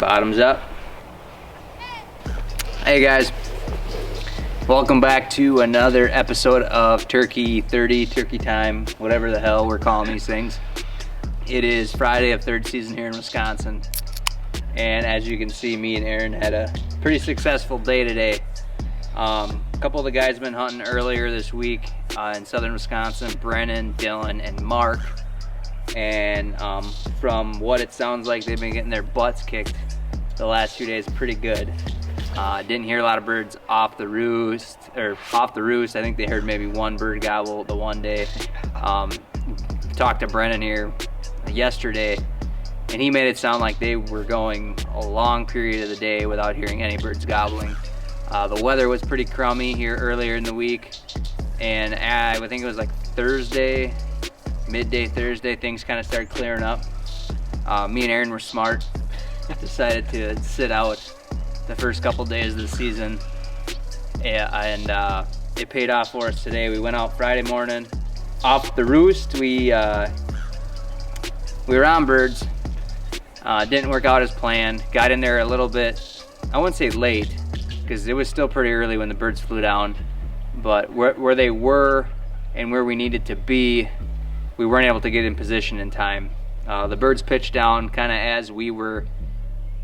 Bottoms up. Hey guys, welcome back to another episode of Turkey 30, Turkey Time, whatever the hell we're calling these things. It is Friday of third season here in Wisconsin, and as you can see, me and Aaron had a pretty successful day today. A couple of the guys been hunting earlier this week in southern Wisconsin, Brennan, Dylan, and Mark. And from what it sounds like, they've been getting their butts kicked the last 2 days pretty good. Didn't hear a lot of birds off the roost. I think they heard maybe one bird gobble the one day. Talked to Brennan here yesterday, and he made it sound like they were going a long period of the day without hearing any birds gobbling. The weather was pretty crummy here earlier in the week, and I think it was like Thursday, midday Thursday, things kind of started clearing up. Me and Aaron were smart, decided to sit out the first couple days of the season, and it paid off for us today. We went out Friday morning off the roost. We were on birds. Didn't work out as planned. Got in there a little bit, I wouldn't say late, because it was still pretty early when the birds flew down, but where they were and where we needed to be, we weren't able to get in position in time. The birds pitched down kind of as we were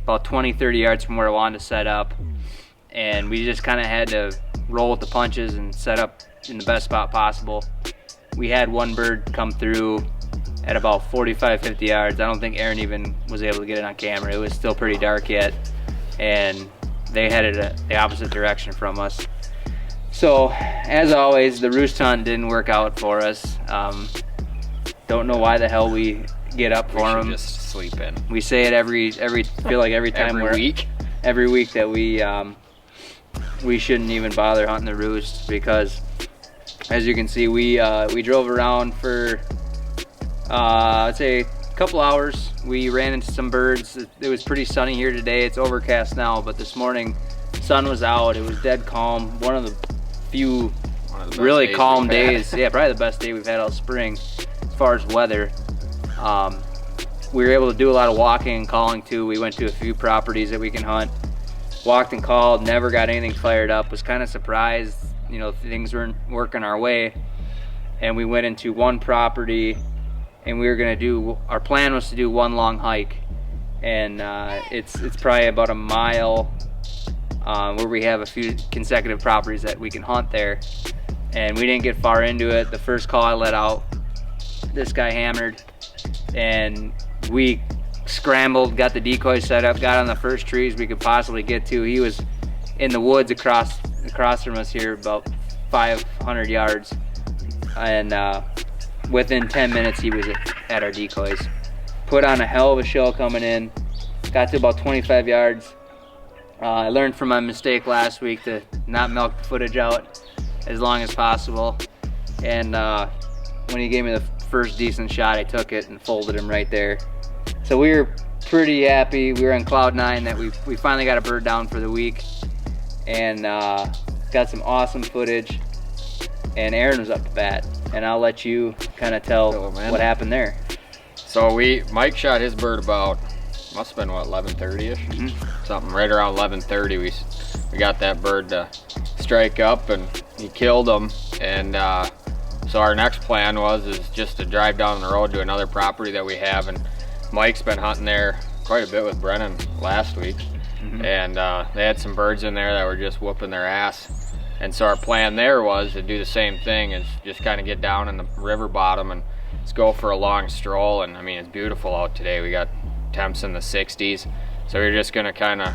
about 20-30 yards from where I wanted to set up, and we just kind of had to roll with the punches and set up in the best spot possible. We had one bird come through at about 45-50 yards. I don't think Aaron even was able to get it on camera. It was still pretty dark yet, and they headed the opposite direction from us. So, as always, the roost hunt didn't work out for us. Don't know why the hell we get up for them. Just sleep in. We say it every time every week that we shouldn't even bother hunting the roost, because as you can see, we drove around for I'd say a couple hours. We ran into some birds. It was pretty sunny here today. It's overcast now, but this morning sun was out. It was dead calm. One of the few really calm days. Yeah, probably the best day we've had all spring as far as weather. We were able to do a lot of walking and calling too. We went to a few properties that we can hunt. Walked and called, never got anything fired up. Was kind of surprised, things weren't working our way. And we went into one property, and our plan was to do one long hike. And it's probably about a mile where we have a few consecutive properties that we can hunt there. And we didn't get far into it. The first call I let out, this guy hammered, and we scrambled, got the decoy set up, got on the first trees we could possibly get to. He was in the woods across from us here, about 500 yards, and within 10 minutes he was at our decoys. Put on a hell of a show coming in, got to about 25 yards. I learned from my mistake last week to not milk the footage out as long as possible, and when he gave me the first decent shot, I took it and folded him right there. So we were pretty happy. We were on cloud nine that we finally got a bird down for the week, and got some awesome footage. And Aaron was up to bat, and I'll let you kind of tell what happened there. So Mike shot his bird about, must have been what, 11:30ish, something right around 11:30. We got that bird to strike up, and he killed him. And so our next plan is just to drive down the road to another property that we have, and Mike's been hunting there quite a bit with Brennan last week, and they had some birds in there that were just whooping their ass. And so our plan there was to do the same thing, is just kind of get down in the river bottom and just go for a long stroll. And I mean, it's beautiful out today. We got temps in the 60s, so we're just gonna kind of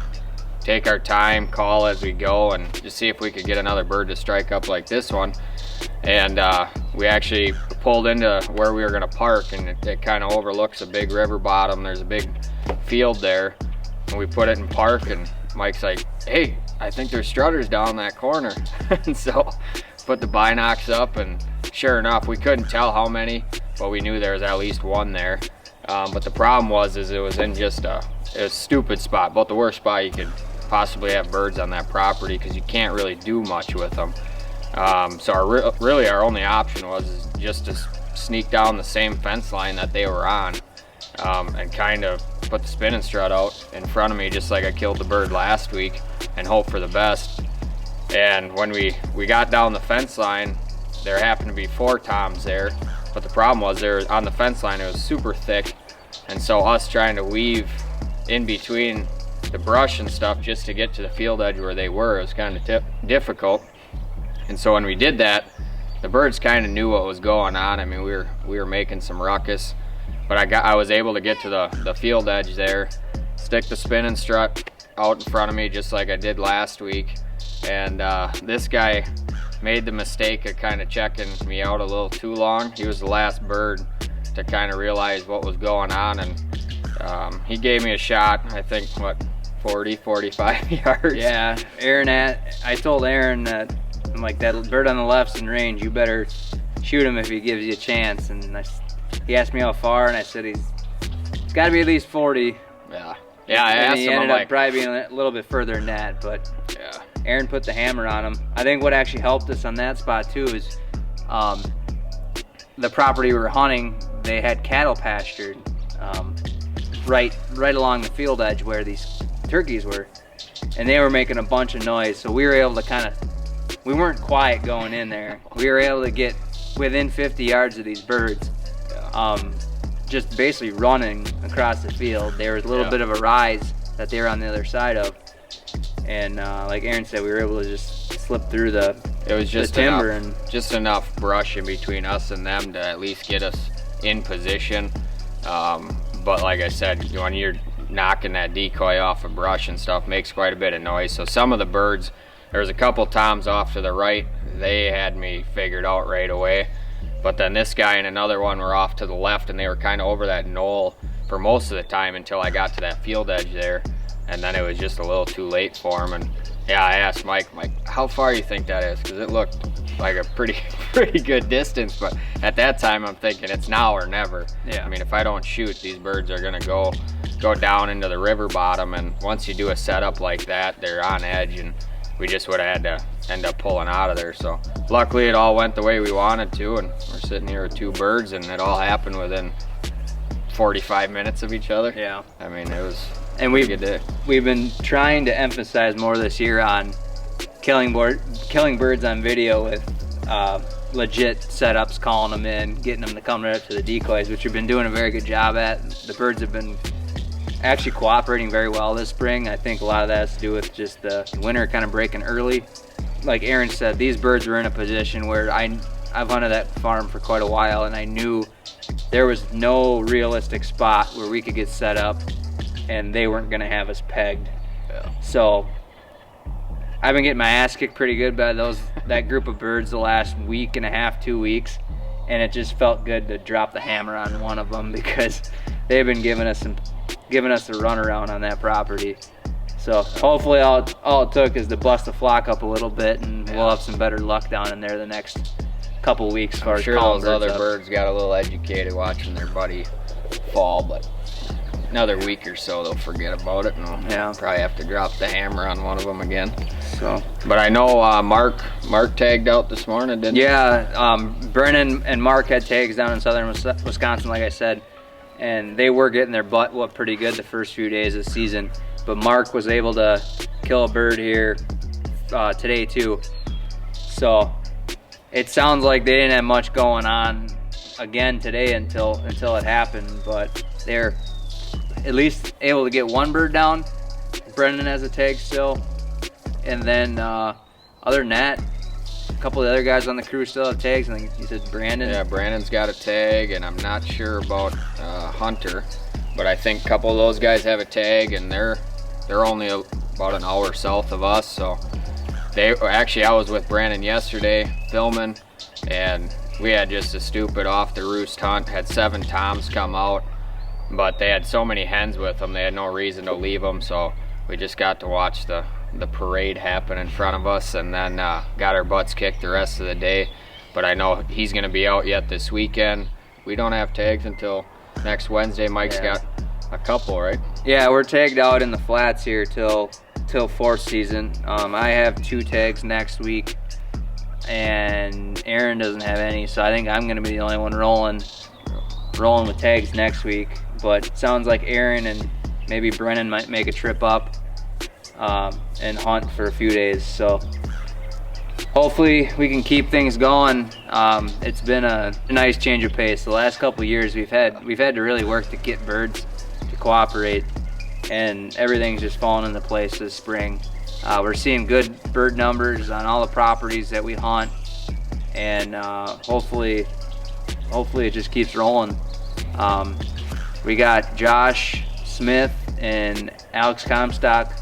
take our time, call as we go, and just see if we could get another bird to strike up like this one. And we actually pulled into where we were going to park, and it kind of overlooks a big river bottom. There's a big field there, and we put it in park, and Mike's like, hey, I think there's strutters down that corner. And so put the binocs up, and sure enough, we couldn't tell how many, but we knew there was at least one there. But the problem was it was in just a stupid spot, about the worst spot you could possibly have birds on that property, because you can't really do much with them. So our only option was just to sneak down the same fence line that they were on, and kind of put the spinning strut out in front of me just like I killed the bird last week and hope for the best. And when we got down the fence line, there happened to be 4 toms there, but the problem was there on the fence line it was super thick, and so us trying to weave in between the brush and stuff just to get to the field edge where they were, it was kind of difficult. And so when we did that, the birds kind of knew what was going on. I mean, we were making some ruckus, but I was able to get to the field edge there, stick the spinning strut out in front of me just like I did last week. And this guy made the mistake of kind of checking me out a little too long. He was the last bird to kind of realize what was going on, and he gave me a shot, I think, what, 40, 45 yards? Yeah, I told Aaron that, I'm like, that bird on the left's in range, you better shoot him if he gives you a chance. And he asked me how far, and I said he's got to be at least 40. Yeah. Yeah, I asked him, he ended up like, probably being a little bit further than that, but yeah. Aaron put the hammer on him. I think what actually helped us on that spot too is the property we were hunting, they had cattle pastured right along the field edge where these turkeys were, and they were making a bunch of noise, so we were able to we weren't quiet going in there. We were able to get within 50 yards of these birds, just basically running across the field. There was a little bit of a rise that they were on the other side of, and like Aaron said, we were able to just slip through the timber and just enough brush in between us and them to at least get us in position. But like I said, when you're knocking that decoy off of brush and stuff, makes quite a bit of noise. So some of the birds, there was a couple toms off to the right, they had me figured out right away. But then this guy and another one were off to the left, and they were kind of over that knoll for most of the time until I got to that field edge there, and then it was just a little too late for him. And yeah, I asked Mike, how far you think that is? Because it looked like a pretty good distance, but at that time I'm thinking it's now or never. Yeah. I mean, if I don't shoot, these birds are gonna go down into the river bottom, and once you do a setup like that, they're on edge, and we just would have had to end up pulling out of there. So luckily it all went the way we wanted to, and we're sitting here with 2 birds, and it all happened within 45 minutes of each other. Yeah. I mean, it was we've a good day. We've been trying to emphasize more this year on killing birds on video with legit setups, calling them in, getting them to come right up to the decoys, which we've been doing a very good job at. The birds have been actually cooperating very well this spring. I think a lot of that has to do with just the winter kind of breaking early. Like Aaron said, these birds were in a position where I've hunted that farm for quite a while, and I knew there was no realistic spot where we could get set up and they weren't gonna have us pegged. Yeah. So I've been getting my ass kicked pretty good by that group of birds the last week and a half, 2 weeks, and it just felt good to drop the hammer on one of them because they've been giving us the runaround on that property. So hopefully all it took is to bust the flock up a little bit, and we'll have some better luck down in there the next couple weeks. I'm sure those other birds got a little educated watching their buddy fall, but another week or so they'll forget about it, and we'll probably have to drop the hammer on one of them again. So, but I know Mark tagged out this morning, didn't he? Yeah, Brennan and Mark had tags down in southern Wisconsin, like I said, and they were getting their butt whooped pretty good the first few days of the season. But Mark was able to kill a bird here today too. So it sounds like they didn't have much going on again today until it happened, but they're at least able to get one bird down. Brendan has a tag still, and then other than that, a couple of the other guys on the crew still have tags. I think you said Brandon. Yeah, Brandon's got a tag, and I'm not sure about Hunter, but I think a couple of those guys have a tag, and they're only about an hour south of us. So I was with Brandon yesterday filming, and we had just a stupid off the roost hunt. Had 7 toms come out, but they had so many hens with them, they had no reason to leave them. So we just got to watch the parade happen in front of us, and then got our butts kicked the rest of the day. But I know he's going to be out yet this weekend. We don't have tags until next Wednesday. Mike's got a couple, right? Yeah, we're tagged out in the flats here till 4th season. I have 2 tags next week, and Aaron doesn't have any, so I think I'm going to be the only one rolling with tags next week. But it sounds like Aaron and maybe Brennan might make a trip up and hunt for a few days. So hopefully we can keep things going. It's been a nice change of pace. The last couple of years we've had to really work to get birds to cooperate, and everything's just fallen into place this spring. We're seeing good bird numbers on all the properties that we hunt, and hopefully it just keeps rolling. We got Josh Smith and Alex Comstock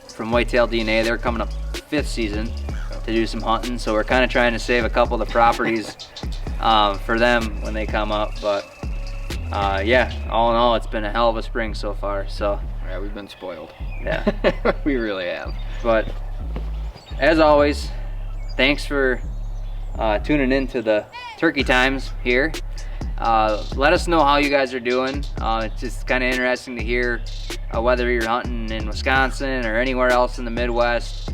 from Whitetail DNA. They're coming up 5th season to do some hunting, so we're kind of trying to save a couple of the properties for them when they come up. But yeah, all in all, it's been a hell of a spring so far. So yeah, we've been spoiled. Yeah. We really have. But as always, thanks for tuning in to the turkey times here. Let us know how you guys are doing. It's just kind of interesting to hear whether you're hunting in Wisconsin or anywhere else in the Midwest,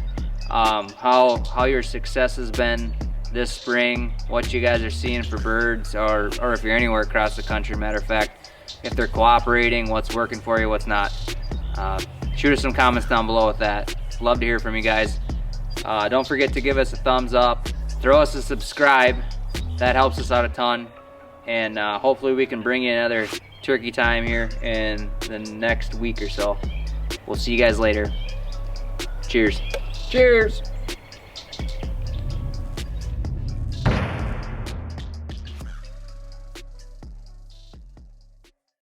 how your success has been this spring, what you guys are seeing for birds, or if you're anywhere across the country, matter of fact, if they're cooperating, what's working for you, what's not. Shoot us some comments down below with that. Love to hear from you guys. Don't forget to give us a thumbs up, throw us a subscribe, that helps us out a ton, and hopefully we can bring you another turkey time here in the next week or so. We'll see you guys later. Cheers. Cheers.